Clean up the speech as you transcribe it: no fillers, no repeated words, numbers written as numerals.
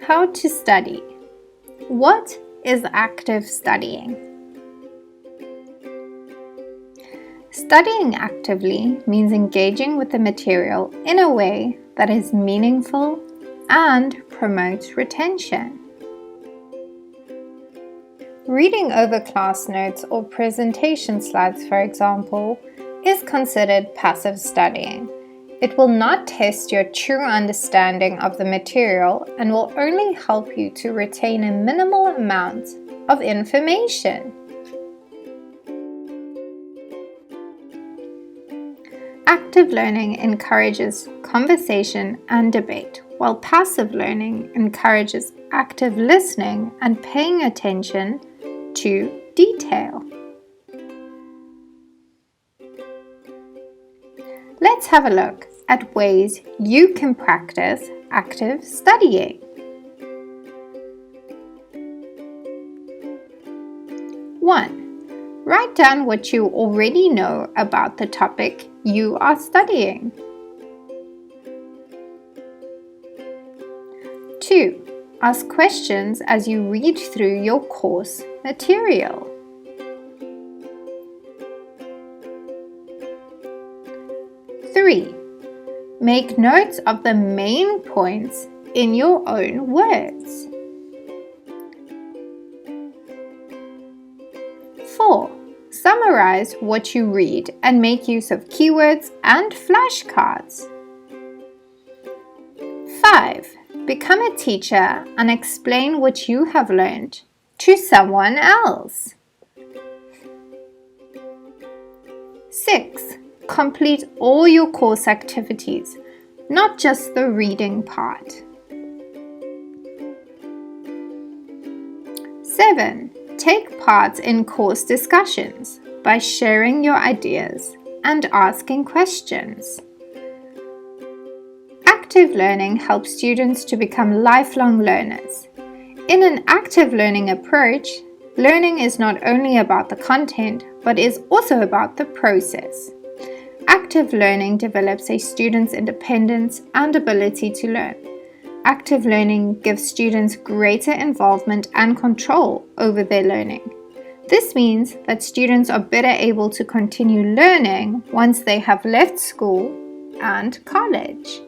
How to study. What is active studying? Studying actively means engaging with the material in a way that is meaningful and promotes retention. Reading over class notes or presentation slides, for example, is considered passive studying. It will not test your true understanding of the material and will only help you to retain a minimal amount of information. Active learning encourages conversation and debate, while passive learning encourages active listening and paying attention to detail. Let's have a look at ways you can practice active studying. 1. Write down what you already know about the topic you are studying. 2. Ask questions as you read through your course material. 3. Make notes of the main points in your own words. 4. Summarize what you read and make use of keywords and flashcards. 5. Become a teacher and explain what you have learned to someone else. 6. Complete all your course activities, not just the reading part. 7. Take part in course discussions by sharing your ideas and asking questions. Active learning helps students to become lifelong learners. In an active learning approach, learning is not only about the content, but is also about the process. Active learning develops a student's independence and ability to learn. Active learning gives students greater involvement and control over their learning. This means that students are better able to continue learning once they have left school and college.